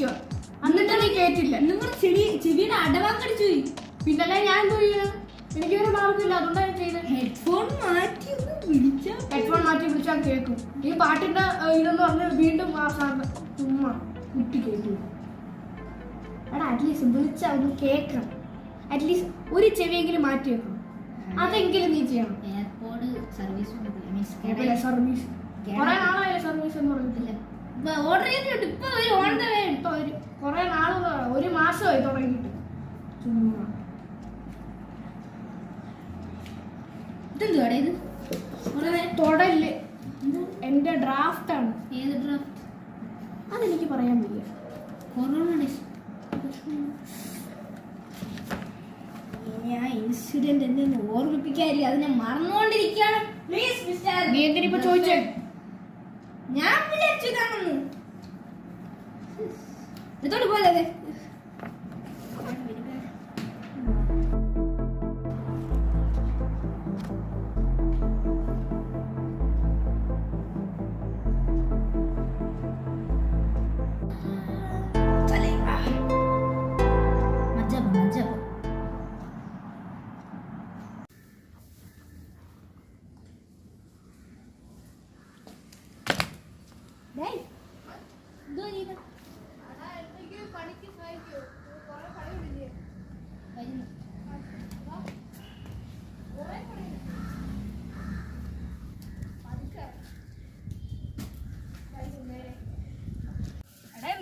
വിശ്വ എന്നിട്ട് നീ കേട്ടില്ല. നിങ്ങളുടെ ചെവിയുടെ അടവാക്കടിച്ചു പോയി. പിന്നല്ലേ ഞാൻ എന്തോ ചെയ്യണം? എനിക്കൊരു മാർക്കില്ല, അതുകൊണ്ടാണ് ഞാൻ ചെയ്തത്. ഹെഡ്ഫോൺ മാറ്റി വിളിച്ചാൽ കേൾക്കും. ഈ പാട്ടിന്റെ ഇതെന്ന് പറഞ്ഞ് വീണ്ടും ആ സാറിന് ചുമ്മാ കുട്ടി കേൾക്കും. എടാ അറ്റ്ലീസ്റ്റ് വിളിച്ചാൽ ഒന്ന് കേൾക്കണം. അറ്റ്ലീസ്റ്റ് ഒരു ചെവിയെങ്കിലും മാറ്റി വെക്കണം. അതെങ്കിലും നീ ചെയ്യണം. എയർപോർട്ട് സർവീസ് സർവീസ് കുറെ നാളായ സർവീസ് എന്ന് പറഞ്ഞിട്ടില്ല. ഓർഡർ ചെയ്തിട്ടുണ്ട്. ഇപ്പൊ ഓൺ ദ വേ. ഇപ്പൊ കുറെ നാള്, ഒരു മാസമായി തുടങ്ങിയിട്ട്. ചുമ്മാ ഇതെന്തുവാടേ ഇത്? തൊടല് എന്റെ ഡ്രാഫ്റ്റാണ്. ഏത് ഡ്രാഫ്റ്റ്? അതെനിക്ക് പറയാൻ വയ്യ. കൊറോണ ഞാൻ ഇൻസിഡന്റ് എന്തെന്ന് ഓർമ്മിപ്പിക്കാറില്ല, അത് ഞാൻ മറന്നുകൊണ്ടിരിക്കുകയാണ്. Please mister. നീ എന്തിനിപ്പോ ചോദിച്ചേ? ഞാൻ വിചാരിച്ചു ഇതാണെന്ന്. എടുത്തോണ്ട് പോലെ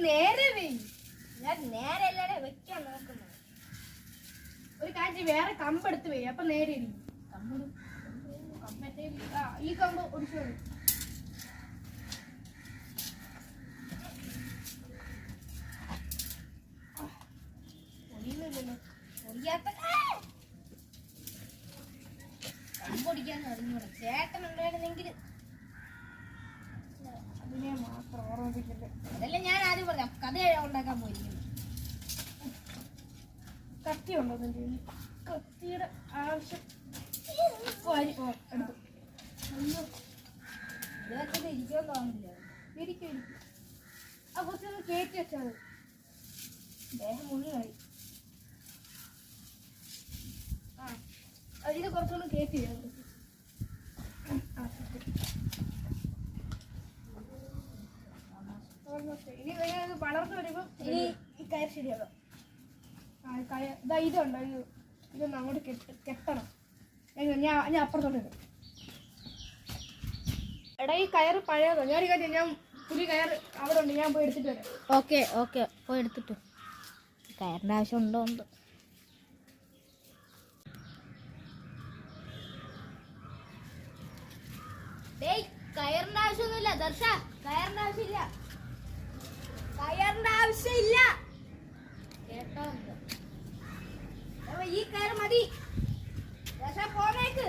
നേരെ ഞാൻ നേരെ അല്ലാതെ വെക്കാൻ നോക്കുന്നത്. ഒരു കാര്യം, വേറെ കമ്പെടുത്ത് പോയി, അപ്പൊ നേരെ ഇരിക്കും. ഈ കമ്പ് ഒടിച്ചു. കമ്പൊടിക്കാന്ന് അറിഞ്ഞൂടെ? ചേട്ടൻ ഉണ്ടായിരുന്നെങ്കിൽ അതിനെ മാത്രം ഓർമ്മിപ്പിക്കട്ടെ. അതല്ല ഞാൻ ആദ്യം പറഞ്ഞ കഥ ഉണ്ടാക്കാൻ പോയിരിക്കുന്നു. കത്തി ഉണ്ടോ? കത്തിയുടെ ആവശ്യം ഇതൊക്കെ ഇരിക്കുമെന്ന് തോന്നില്ല. ഇരിക്കും. ആ കുറച്ചൊന്ന് കയറ്റി വെച്ചാൽ മതി. ദേഹം മുഴുവനായി. ഇത് കുറച്ചൊന്ന് കയറ്റി ഇനി വളർന്നു വരുമ്പോ ഇനി ഈ കയർ ശരിയാക്കാം. ഇതുണ്ടോ? ഇതൊന്ന് അങ്ങോട്ട് കെട്ടണം. ഞാൻ അപ്പുറത്തോട്ട് ഇടും. എടാ ഈ കയറ് പഴയതോ? ഞാൻ പുതിയ കയർ അവിടെ ഉണ്ട്, ഞാൻ പോയി എടുത്തിട്ട് വരാം. ഓക്കെ പോയി എടുത്തിട്ടു. കയറിൻ്റെ ആവശ്യം ഉണ്ടോ? ഉണ്ട്. കയറിന്റെ ആവശ്യമൊന്നുമില്ല ദർശ. കയറിന്റെ ആവശ്യമില്ല. കേട്ടോ? ഈ കയറ് മതി. ദർശ പോന്നേക്ക്.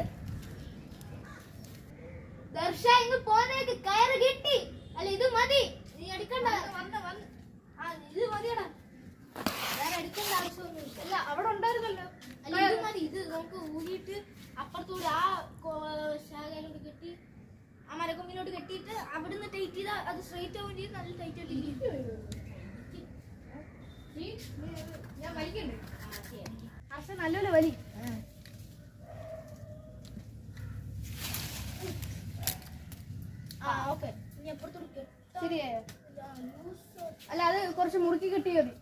ദർശ ഇങ്ങ് പോന്നേക്ക്. കയറ് കിട്ടി. അല്ല ഇത് മതി. നീ എടുക്കണ്ട. ഇത് മതിയടാ. വേറെ എടുക്കേണ്ട ആവശ്യമൊന്നുമില്ല. അല്ല അവിടെ ഉണ്ടായിരുന്നല്ലോ. അല്ല ഇത് മതി. ഇത് നമുക്ക് ഊരിയിട്ട് അപ്പുറത്തൂടെ ആ ശാഖയിലോട്ട് കെട്ടി ആ മരക്കൊമ്പിലോട്ട് കെട്ടിയിട്ട് അവിടുന്ന് ടൈറ്റ് ചെയ്താൽ അത് സ്ട്രൈറ്റ് ആവുകയും ചെയ്യും. നല്ല ടൈറ്റ് ആയിട്ട് ഞാൻ വലിക്കണ്ടേ? പക്ഷെ നല്ലപോലെ വലി. ഓക്കെ. ഇനി അപ്പുറത്തോട്ട് ശരിയായോ? അല്ല അത് കുറച്ച് മുറുക്കി കിട്ടിയ മതി.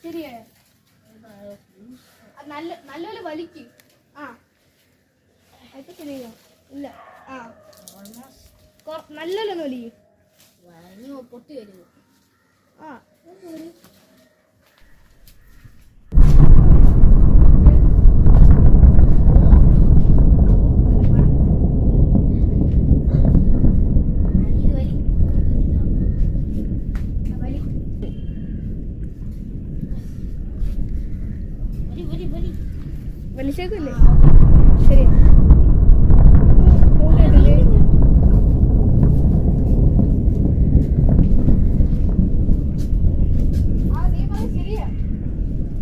ശരിയായോ? നല്ലപോലെ വലിക്ക്. അതൊക്കെ ശരിയോ? ഇല്ല. നല്ലപോലെ വലിക്കും. പൊട്ടി വരുമോ? വലിച്ചേക്കില്ലേ? ശരി. ശരിയാ.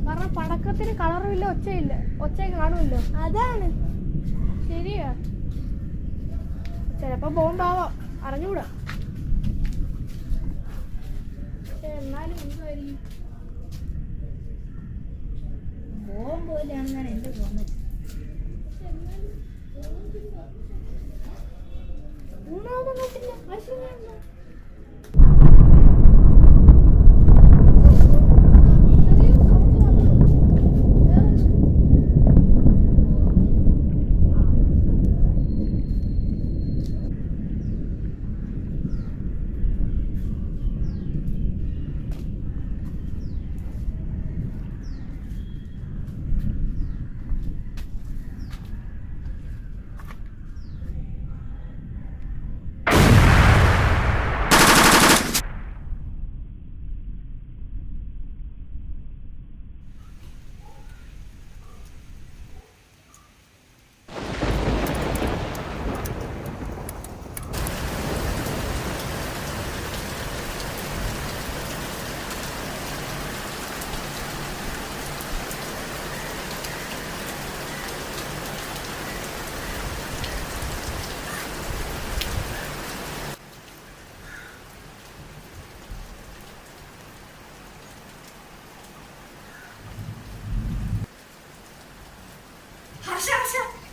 കാരണം പടക്കത്തിന് കളറുമില്ല, ഒച്ചയില്ല. ഒച്ച കാണുമല്ലോ, അതാണ്. ശരിയാ. ചിലപ്പോ ബോംബാവാം. അറിഞ്ഞൂടാ. എന്നാലും എന്തുമായിരിക്കും ബോംബ് പോലെയാണെന്നാണ് എൻ്റെ തോന്നുന്നത്. മൂന്നാമതും കണ്ടില്ല. ആശുപത്രി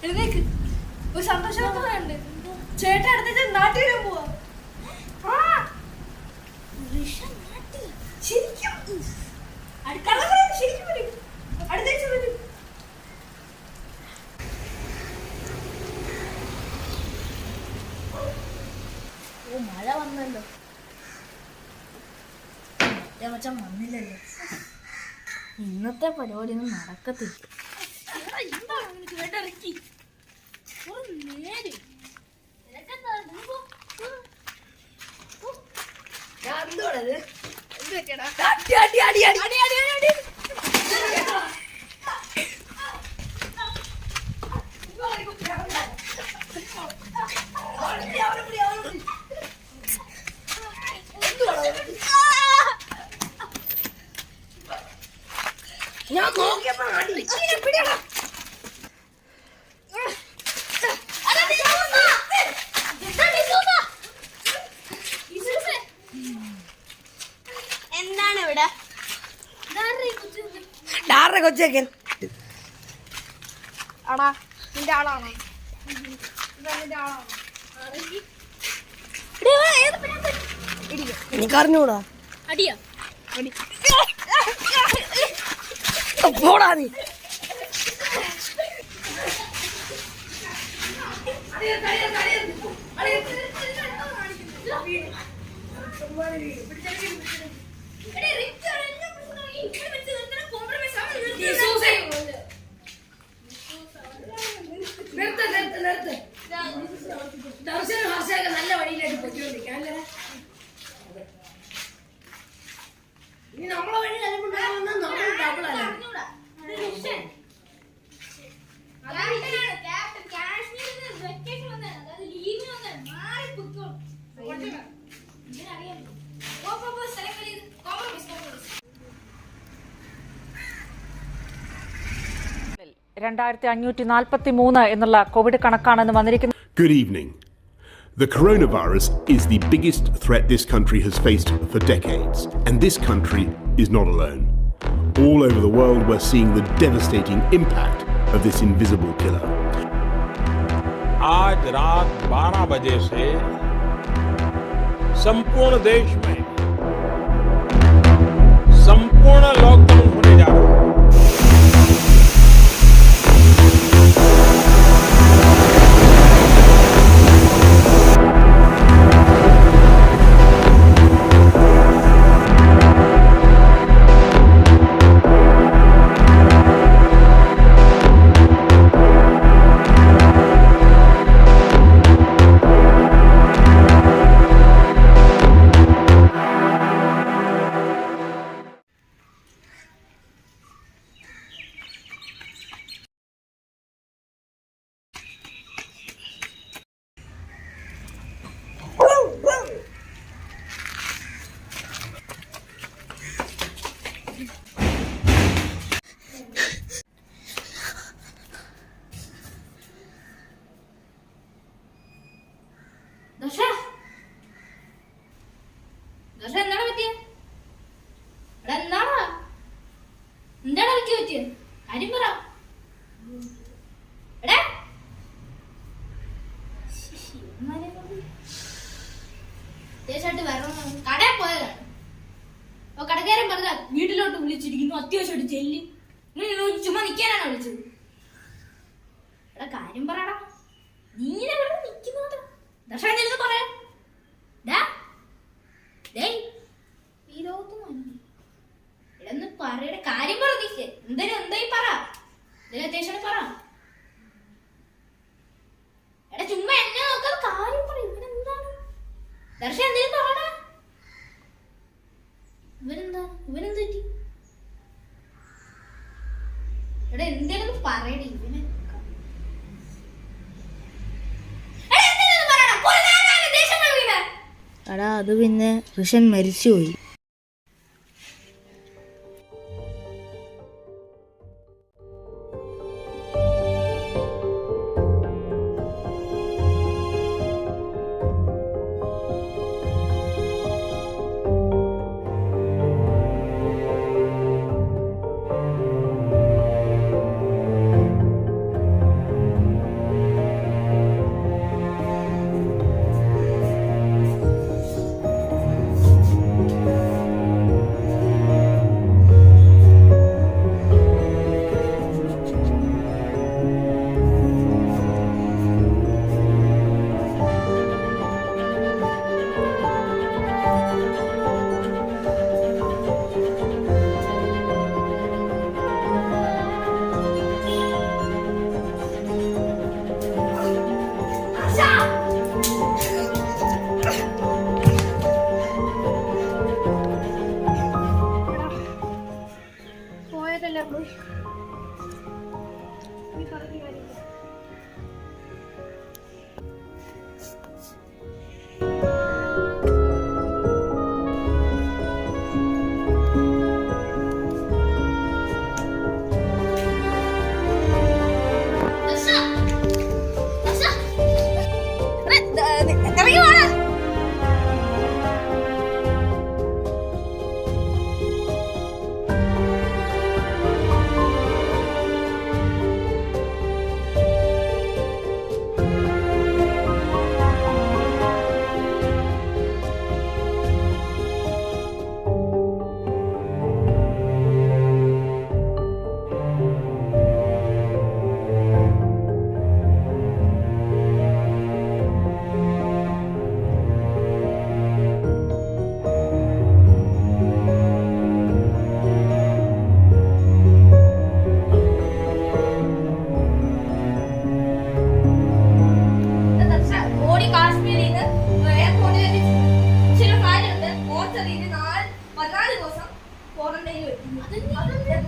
എഴുന്നേക്ക്. ഒരു സന്തോഷവാർത്തയുണ്ട്. ചേട്ടൻ അടുത്ത നാട്ടിൽ വരാൻ പോവാ. ശരിക്കും അടുത്ത വരും. ഓ മഴ വന്നല്ലോ. മച്ചാൻ വന്നില്ലല്ലോ. ഇന്നത്തെ പരിപാടി ഒന്നും നടക്കത്തില്ല. കേട്ടിറക്കി നേര് ഞാൻ നോക്കിയപ്പോ പിടിയടാ. എന്താണ് ഇവിടെ കൊച്ചേക്കൻ? ആടാ നിന്റെ ആളാണോ? നിന്റെ ആളാണോ? എനിക്കറിഞ്ഞൂടാ. അടിയാ പോടാ നീ. നല്ല വഴിയിലേക്ക് പൊയ്ക്കൊണ്ടിരിക്കാം. ഇനി നമ്മളെ വഴി എന്നുള്ള കോവിഡ് കണക്കാണെന്ന് വന്നിരിക്കുന്നത്. Good evening. The coronavirus is the biggest threat this country has faced for decades, and this country is not alone. All over the world, we're seeing the devastating impact of this invisible killer. आज रात 12 बजे से संपूर्ण देश में संपूर्ण lockdown होने जा रहा है. പക്ഷെ എന്താണ് പറ്റിയ? എടാ എന്താടാ പറ്റിയ? കാര്യം പറ. എടാ ായിട്ട് വരണം. കടയിൽ പോയതാണ്. അപ്പൊ കടക്കാരൻ പറഞ്ഞ വീട്ടിലോട്ട് വിളിച്ചിരിക്കുന്നു, അത്യാവശ്യമായിട്ട് ചെല്ലി. ചുമ്മാ നിക്കാനാണ് വിളിച്ചത്. എടാ കാര്യം പറയടാ, നീ നിൽക്കുന്നോട്ടാ ദർശനം ചെല്ലുന്നു പറയാം. ഈ ലോകത്ത് ഇടന്ന് പറയുടെ കാര്യം പറ. നീ എന്തായി പറ, അത്യാവശ്യം പറ. എടാ ചുമ്മാ എന്നെ നോക്കാതെ കാര്യം പറ. ഇവിടെ എന്താണ് ദർശനം എന്തെങ്കിലും പറയടാ. ഇവനെന്ത് പറ്റി? എടാ എന്തേലും പറയണേ. ഇവനെ എടാ അത് പിന്നെ ഋഷൻ മരിച്ചുപോയി. പോയതല്ലേ പോയി. നീ പറഞ്ഞ കാര്യമില്ല.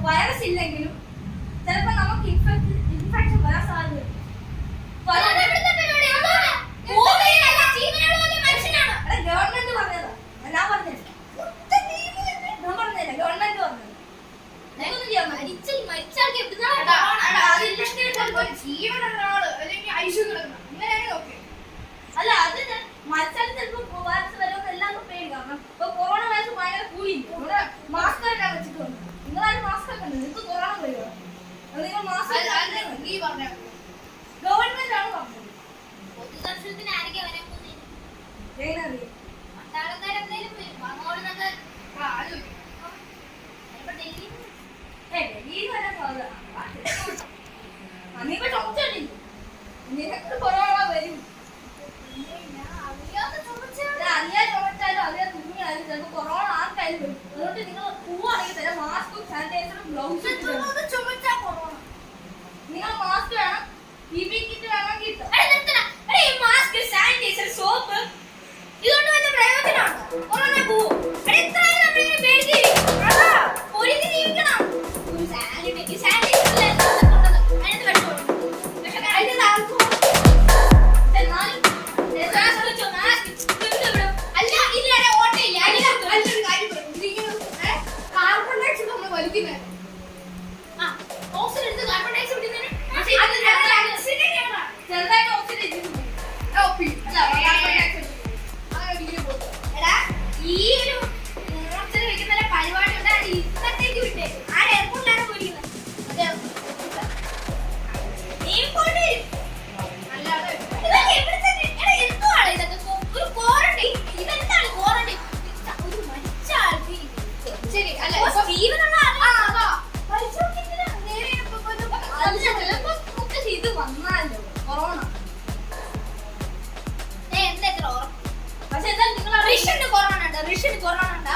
വൈറസ് ഇല്ലെങ്കിലും ചിലപ്പോ നമുക്ക് ഇൻഫെക്ഷൻ വരാൻ സാധ്യത. ഗവൺമെന്റ് പറഞ്ഞതാ, ഞാൻ പറഞ്ഞില്ല. ഗവൺമെന്റ് പറഞ്ഞത് അല്ല അത് മത്സരം ചിലപ്പോ വൈറസ് വരുമെന്ന് എല്ലാവർക്കും പേടി. കാരണം ഇപ്പൊ കൊറോണ വൈറസ് ഭയങ്കര കൂടിയില്ല. മാസ്ക് എല്ലാം വെച്ചിട്ട് വന്നു. നിങ്ങളാരും മാസ്ക് ഒക്കെ ഉണ്ട്. നിങ്ങൾക്ക് കൊറോണ വരുമോ? നിങ്ങൾ മാസ്ക് നീ പറഞ്ഞ ഗവൺമെന്റ് ആണ് പറഞ്ഞത്. പൊതുദർശനത്തിന് ആരൊക്കെ വരാൻ പോകുന്നത്? നിനക്ക് കൊറോണ വരും. അറിയാൻ ചുമച്ചാലും അറിയാൻ തുമ്മിയാലും ചിലപ്പോൾ കൊറോണ ആർക്കായാലും വരും. അതുകൊണ്ട് നിങ്ങൾ പോവാണെങ്കിൽ തരാം മാസ്കും സാനിറ്റൈസറും ഗ്ലൗസും. നിങ്ങൾ മാസ്ക് വേണം, PPE കിറ്റ് വേണം, കിട്ടും. മാസ്ക്, സാനിറ്റൈസർ, സോപ്പ് ഇതുകൊണ്ട് വല്ല പ്രയോജനമാണ്? കൊറോണ പോവും. ഒരു സാനിറ്റൈസർ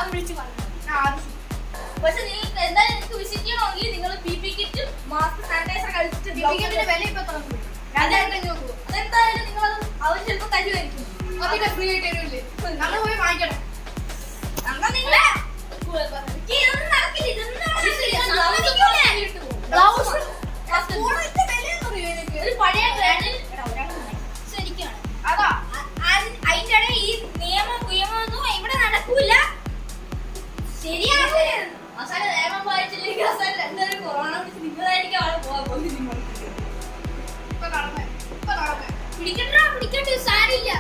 ഞാൻ വിളിച്ച് പറഞ്ഞു. പക്ഷെ നിങ്ങൾക്ക് എന്തായാലും നിങ്ങൾക്ക് വിസിറ്റ് ചെയ്യണമെങ്കിൽ നിങ്ങൾ PP കിറ്റ് മാസ്ക് സാനിറ്റൈസർ കഴിച്ചിട്ട് വില ഇപ്പൊ തുറന്നു അതെന്തായാലും നിങ്ങൾ അവർ ചിലപ്പോൾ തരുമായിരിക്കും. അതൊക്കെ ഫ്രീ ആയിട്ട് തരുമല്ലേ? നമ്മൾ പോയി വാങ്ങിക്കണം. എന്നാ നിങ്ങളെ ഇതൊന്നും നടക്കില്ല. ഇതൊന്നും ഒരു പഴയ ബ്രാൻഡിൽ ശരിക്കാണ് അതാ അതിന്റെ ഇടയിൽ ഈ നിയമമൊന്നും ഇവിടെ നടക്കൂല. ശരിയാണ് അവസാനം നിയമം പാലിച്ചില്ലെങ്കിൽ അവസാനം രണ്ടുപേരും കൊറോണ പിടിച്ച് നിങ്ങളായിരിക്കും ആളെ പോകാൻ പോകുന്നത്. നിങ്ങൾ പിടിക്കട്ടെ സാരില്ല.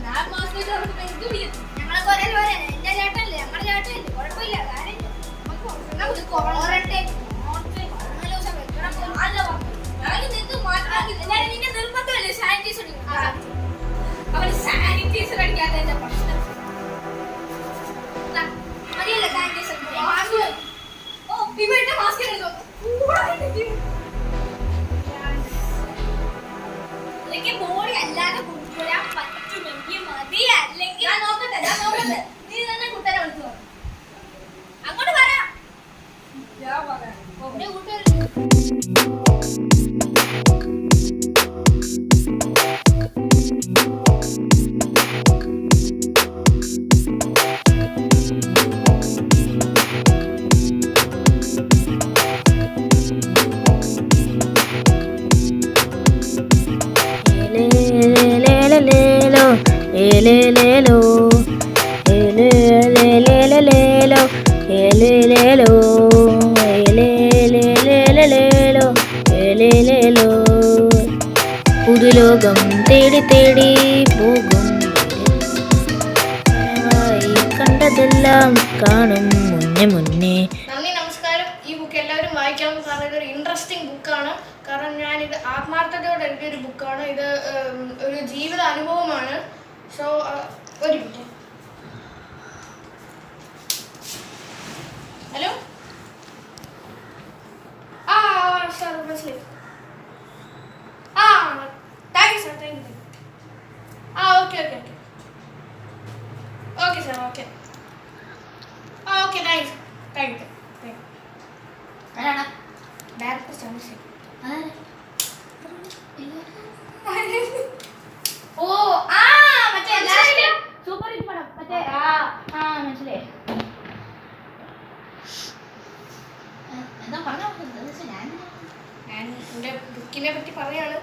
ഞാൻ മാസ്ക് വെച്ച് നമുക്ക് എനിക്ക് പിടിക്കും. ഞങ്ങളൊക്കെ ഒരേ പോലെ എന്റെ ചേട്ടല്ലേ ഞങ്ങളുടെ ചേട്ടല്ലേ കുഴപ്പമില്ല. നമുക്ക് കൊറോണ നിങ്ങൾക്ക് മാറ്റമാക്കി എല്ലാവരും നിന്റെ നിർബന്ധമല്ലേ സാനിറ്റൈസർ അവന് സാനിറ്റൈസർ അടിക്കാത്തതിന്റെ പ്രശ്നം മതിയല്ല സാനിറ്റൈസർ. ഓ ഇവിടെ മാസ്ക് എടുത്തോ. എനിക്ക് ബോഡി അല്ലാതെ കൊണ്ടുവരാൻ പറ്റുമെങ്കിൽ മതി. അല്ലെങ്കിൽ ഞാൻ നോക്കട്ടെ നീ തന്നെ കുട്ടനെ വിളിച്ചു അങ്ങോട്ട് പറയാം. ഞാൻ പറയാം കൂട്ടുകാർ പുതുലോകം തേടി തേടി പോകും കണ്ടതെല്ലാം കാണും മുന്നേ മുന്നേ. നന്ദി, നമസ്കാരം. ഈ ബുക്ക് എല്ലാവരും വായിക്കണം. കാരണം ഇതൊരു ഇൻട്രസ്റ്റിംഗ് ബുക്കാണ്. കാരണം ഞാനിത് ആത്മാർത്ഥതയോടെ എഴുതിയൊരു ബുക്കാണ്. ഇത് ഒരു ജീവിത അനുഭവമാണ്. സോ ഒരു മിനിറ്റ്. ഹലോ സാർ മനസ്സിലായി. Thank you sir, thank you. Okay okay okay okay sir, okay okay. Thank you thank you thank you. Director Chandrasekhar. ഓ മറ്റേ സൂപ്പർ ഹിറ്റ് പടം മറ്റേ മനസ്സിലായി. എന്താ പറഞ്ഞ ഞാൻ എൻ്റെ ബുക്കിനെ പറ്റി പറയാണ്.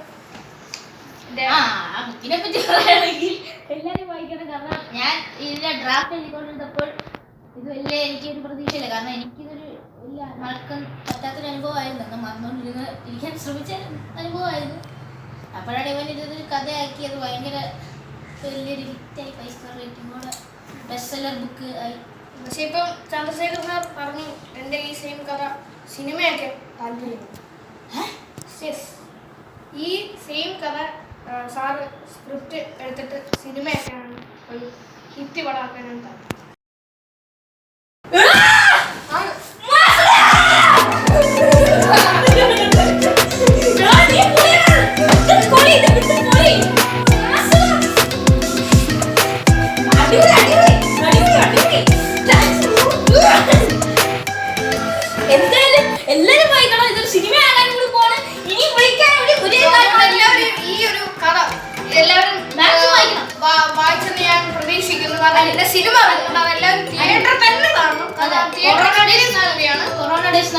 ബുക്കിനെ പറ്റി പറയുകയാണെങ്കിൽ എല്ലാവരും വായിക്കണം. കാരണം ഞാൻ ഇതിന്റെ ഡ്രാഫ്റ്റ് എഴുതിക്കൊണ്ടിരുന്നപ്പോൾ ഇത് വലിയ എനിക്കൊരു പ്രതീക്ഷയില്ല. കാരണം എനിക്കിതൊരു വലിയ മറക്കാൻ പറ്റാത്തൊരു അനുഭവമായിരുന്നു. എന്നാൽ മറന്നുകൊണ്ടിരുന്ന് ഇരിക്കാൻ ശ്രമിച്ച അനുഭവമായിരുന്നു. അപ്പോഴാണ് ഇവൻ ഇതൊരു കഥയാക്കി. അത് ഭയങ്കര വലിയൊരു ഹിറ്റായി. 5 സ്റ്റാർ റേറ്റിംഗോടെ ബെസ്റ്റ് സെല്ലർ ബുക്ക് ആയി. പക്ഷെ ഇപ്പം ചന്ദ്രശേഖർ സാർ പറഞ്ഞു എൻ്റെ ഈ സെയിം കഥ സിനിമയൊക്കെ താല്പര്യമാണ്. ഈ സെയിം കഥ സാറ് സ്ക്രിപ്റ്റ് എടുത്തിട്ട് സിനിമയൊക്കെയാണ് ഒരു ഹിറ്റ് പടമാക്കാനാണ് താല്പര്യം. എല്ലാരും വായിക്കണം. ഇതൊരു സിനിമ ആകാനും കൂടി പോണ്. ഇനി വിളിക്കാൻ ഈ ഒരു കഥ എല്ലാവരും വായിച്ചെന്ന് ഞാൻ പ്രതീക്ഷിക്കുന്നു. കാരണം എന്റെ സിനിമ അതെല്ലാവരും തിയേറ്ററിൽ തന്നെ കാണണം. കൊറോണ ഡേയ്സ്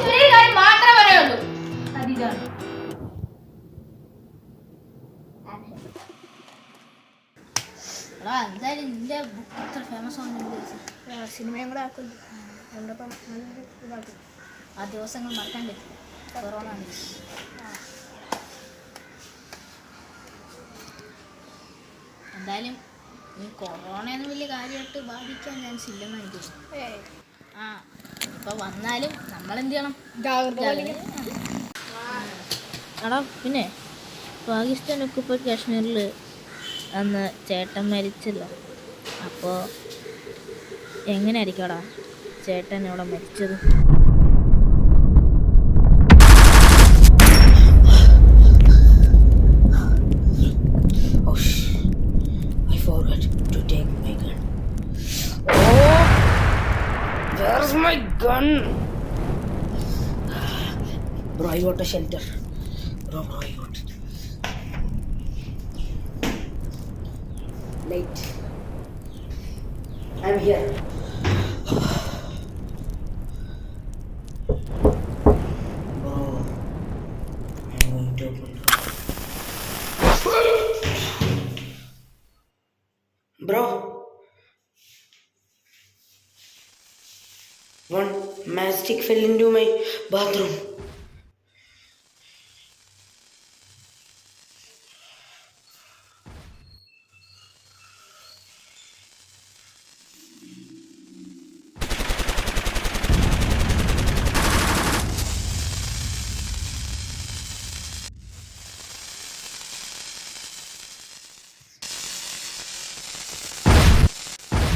ഒരു കാര്യം മാത്രമേ പറയുള്ളൂ. അതിതാണ് എന്തായാലും നിന്റെ ബുക്ക് ഇത്ര ഫേമസ് ആവുന്നുണ്ട്. സിനിമയും കൂടെ ആക്കുന്നു. അതുകൊണ്ടപ്പം നല്ലൊരു ഇതാക്കും. ആ ദിവസങ്ങൾ മറക്കാൻ പറ്റില്ല. കൊറോണ എന്തായാലും ഈ കൊറോണയൊന്നും വലിയ കാര്യമായിട്ട് ബാധിക്കാൻ ചാൻസ് ഇല്ലെന്ന് എനിക്ക് തോന്നുന്നു. ഇപ്പൊ വന്നാലും നമ്മളെന്ത് ചെയ്യണം? എടാ പിന്നെ പാകിസ്ഥാൻ ഒക്കുപ്പൈഡ് കാശ്മീരിൽ അന്ന് ചേട്ടൻ മരിച്ചല്ലോ. അപ്പോൾ എങ്ങനെയായിരിക്കടാ ചേട്ടൻ അവിടെ മരിച്ചത്? I got a shelter. Bro, I got it. Light. I'm here. Bro, I'm going to open the door. Bro, one matchstick fell into my bathroom.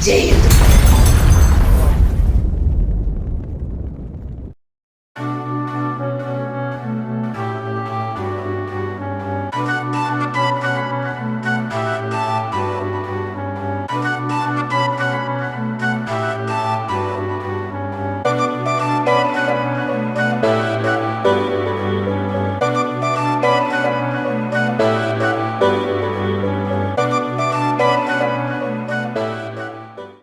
Jai Hind.